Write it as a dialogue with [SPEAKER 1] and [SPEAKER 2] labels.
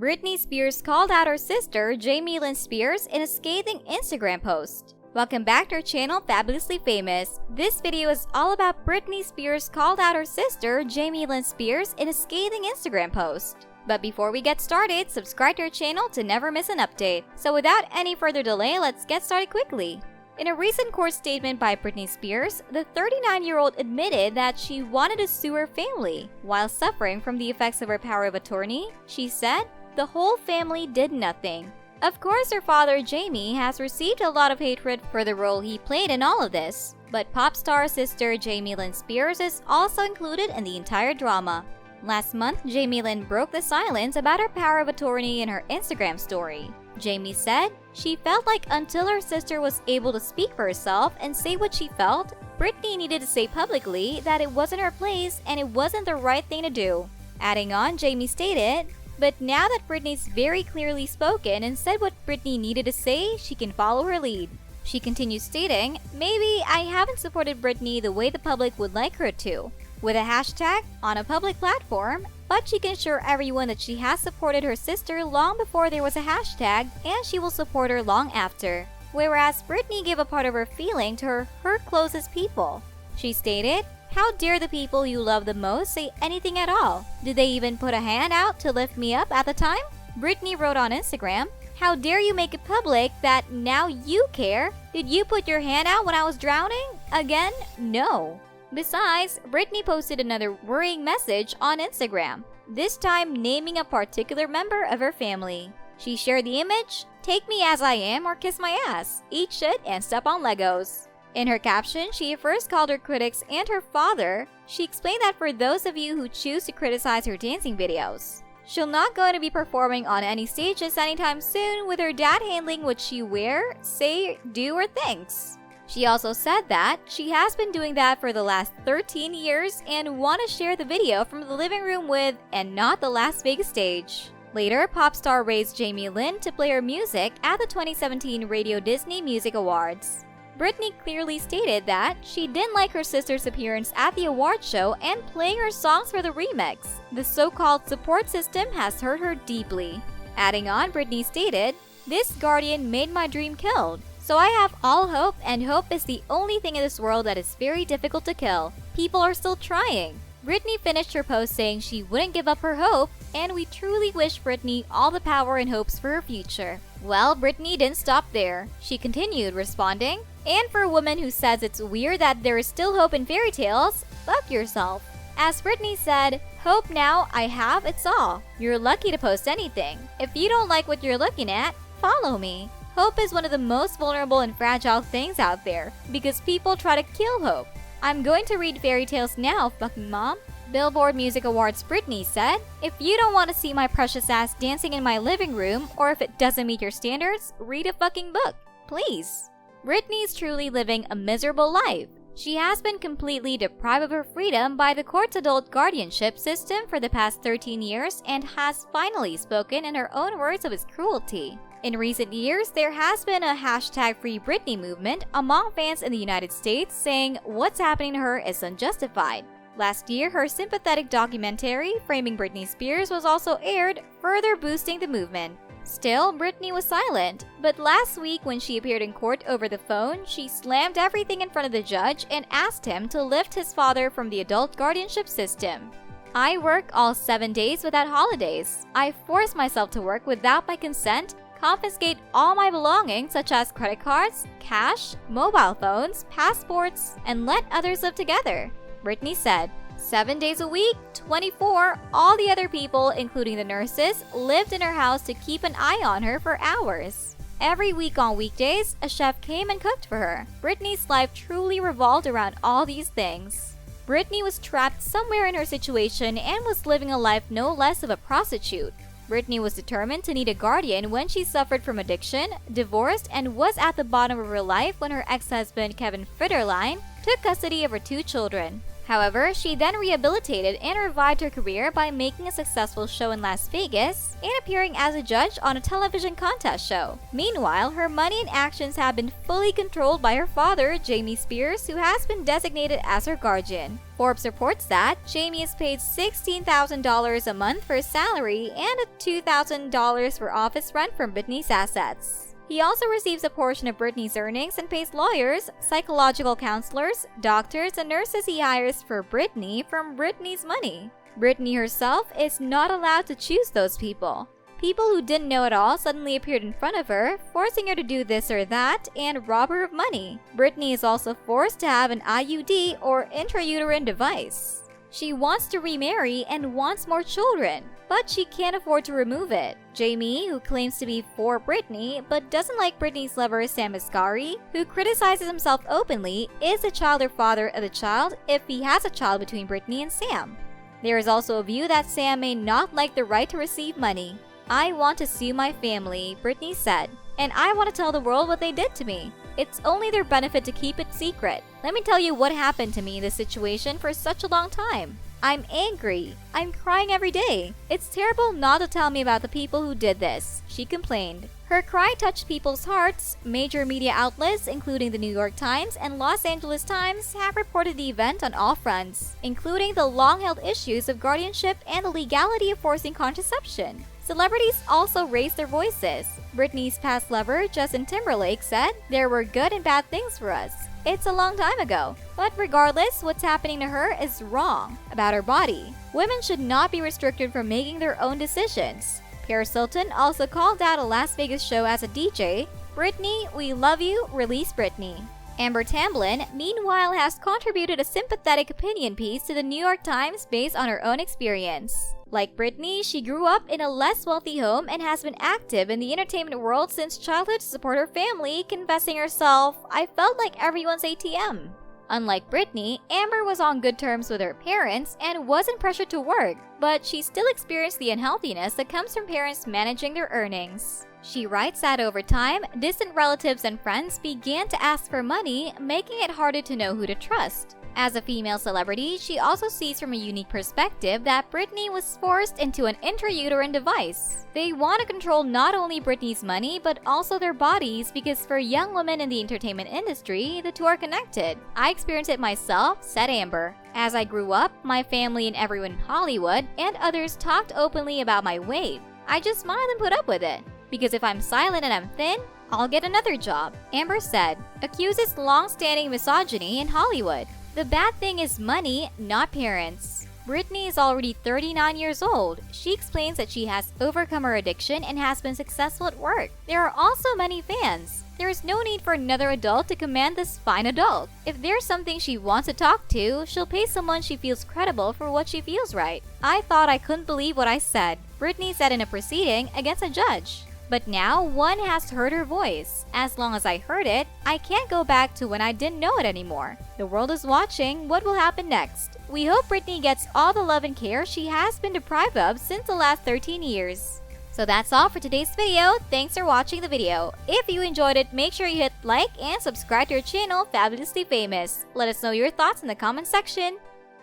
[SPEAKER 1] Britney Spears called out her sister, Jamie Lynn Spears, in a scathing Instagram post. Welcome back to our channel, Fabulously Famous. This video is all about Britney Spears called out her sister, Jamie Lynn Spears, in a scathing Instagram post. But before we get started, subscribe to our channel to never miss an update. So without any further delay, let's get started quickly. In a recent court statement by Britney Spears, the 39-year-old admitted that she wanted to sue her family. While suffering from the effects of her power of attorney, she said, "The whole family did nothing." Of course, her father, Jamie, has received a lot of hatred for the role he played in all of this. But pop star sister Jamie Lynn Spears is also included in the entire drama. Last month, Jamie Lynn broke the silence about her power of attorney in her Instagram story. Jamie said she felt like until her sister was able to speak for herself and say what she felt, Britney needed to say publicly that it wasn't her place and it wasn't the right thing to do. Adding on, Jamie stated, "But now that Britney's very clearly spoken and said what Britney needed to say, she can follow her lead." She continues stating, "Maybe I haven't supported Britney the way the public would like her to, with a hashtag on a public platform, but she can assure everyone that she has supported her sister long before there was a hashtag and she will support her long after." Whereas Britney gave a part of her feeling to her closest people. She stated, "How dare the people you love the most say anything at all? Did they even put a hand out to lift me up at the time?" Britney wrote on Instagram, "How dare you make it public that now you care? Did you put your hand out when I was drowning? Again, no." Besides, Britney posted another worrying message on Instagram, this time naming a particular member of her family. She shared the image, "Take me as I am or kiss my ass, eat shit and step on Legos." In her caption, she first called her critics and her father. She explained that for those of you who choose to criticize her dancing videos, she'll not going to be performing on any stages anytime soon with her dad handling what she wear, say, do, or thinks. She also said that she has been doing that for the last 13 years and want to share the video from the living room with and not the Las Vegas stage. Later, pop star raised Jamie Lynn to play her music at the 2017 Radio Disney Music Awards. Britney clearly stated that she didn't like her sister's appearance at the award show and playing her songs for the remix. The so-called support system has hurt her deeply. Adding on, Britney stated, "This guardian made my dream killed. So I have all hope, and hope is the only thing in this world that is very difficult to kill. People are still trying." Britney finished her post saying she wouldn't give up her hope, and we truly wish Britney all the power and hopes for her future. Well, Britney didn't stop there. She continued responding, "And for a woman who says it's weird that there is still hope in fairy tales, fuck yourself." As Britney said, "Hope now I have, it's all. You're lucky to post anything. If you don't like what you're looking at, follow me." Hope is one of the most vulnerable and fragile things out there because people try to kill hope. "I'm going to read fairy tales now, fucking mom." Billboard Music Awards Britney said, "If you don't want to see my precious ass dancing in my living room, or if it doesn't meet your standards, read a fucking book, please." Britney's truly living a miserable life. She has been completely deprived of her freedom by the court's adult guardianship system for the past 13 years and has finally spoken in her own words of its cruelty. In recent years, there has been a hashtag Free Britney movement among fans in the United States saying what's happening to her is unjustified. Last year, her sympathetic documentary, Framing Britney Spears, was also aired, further boosting the movement. Still, Britney was silent, but last week when she appeared in court over the phone, she slammed everything in front of the judge and asked him to lift his father from the adult guardianship system. "I work all 7 days without holidays. I force myself to work without my consent, confiscate all my belongings such as credit cards, cash, mobile phones, passports, and let others live together," Britney said. 7 days a week, 24, all the other people, including the nurses, lived in her house to keep an eye on her for hours. Every week on weekdays, a chef came and cooked for her. Britney's life truly revolved around all these things. Britney was trapped somewhere in her situation and was living a life no less of a prostitute. Britney was determined to need a guardian when she suffered from addiction, divorced, and was at the bottom of her life when her ex-husband Kevin Federline took custody of her 2 children. However, she then rehabilitated and revived her career by making a successful show in Las Vegas and appearing as a judge on a television contest show. Meanwhile, her money and actions have been fully controlled by her father, Jamie Spears, who has been designated as her guardian. Forbes reports that Jamie is paid $16,000 a month for his salary and $2,000 for office rent from Britney's assets. He also receives a portion of Britney's earnings and pays lawyers, psychological counselors, doctors, and nurses he hires for Britney from Britney's money. Britney herself is not allowed to choose those people. People who didn't know at all suddenly appeared in front of her, forcing her to do this or that and rob her of money. Britney is also forced to have an IUD or intrauterine device. She wants to remarry and wants more children, but she can't afford to remove it. Jamie, who claims to be for Britney but doesn't like Britney's lover Sam Asghari, who criticizes himself openly, is the child or father of the child if he has a child between Britney and Sam. There is also a view that Sam may not like the right to receive money. "I want to sue my family," Britney said, "and I want to tell the world what they did to me. It's only their benefit to keep it secret. Let me tell you what happened to me in this situation for such a long time. I'm angry. I'm crying every day. It's terrible not to tell me about the people who did this," she complained. Her cry touched people's hearts. Major media outlets, including the New York Times and Los Angeles Times, have reported the event on all fronts, including the long-held issues of guardianship and the legality of forcing contraception. Celebrities also raised their voices. Britney's past lover, Justin Timberlake, said, "There were good and bad things for us. It's a long time ago. But regardless, what's happening to her is wrong about her body. Women should not be restricted from making their own decisions." Paris Hilton also called out a Las Vegas show as a DJ, "Britney, we love you, release Britney." Amber Tamblyn, meanwhile, has contributed a sympathetic opinion piece to the New York Times based on her own experience. Like Britney, she grew up in a less wealthy home and has been active in the entertainment world since childhood to support her family, confessing herself, "I felt like everyone's ATM." Unlike Britney, Amber was on good terms with her parents and wasn't pressured to work, but she still experienced the unhealthiness that comes from parents managing their earnings. She writes that over time, distant relatives and friends began to ask for money, making it harder to know who to trust. As a female celebrity, she also sees from a unique perspective that Britney was forced into an intrauterine device. They want to control not only Britney's money, but also their bodies because for young women in the entertainment industry, the two are connected. "I experienced it myself," said Amber. "As I grew up, my family and everyone in Hollywood and others talked openly about my weight. I just smiled and put up with it. Because if I'm silent and I'm thin, I'll get another job," Amber said, accuses long-standing misogyny in Hollywood. The bad thing is money, not parents. Britney is already 39 years old. She explains that she has overcome her addiction and has been successful at work. There are also many fans. There is no need for another adult to command this fine adult. If there's something she wants to talk to, she'll pay someone she feels credible for what she feels right. "I thought I couldn't believe what I said," Britney said in a proceeding against a judge. "But now one has heard her voice. As long as I heard it, I can't go back to when I didn't know it anymore. The world is watching what will happen next. We hope Britney gets all the love and care she has been deprived of since the last 13 years. So that's all for today's video. Thanks for watching the video. If you enjoyed it, make sure you hit like and subscribe to our channel, Fabulously Famous. Let us know your thoughts in the comment section.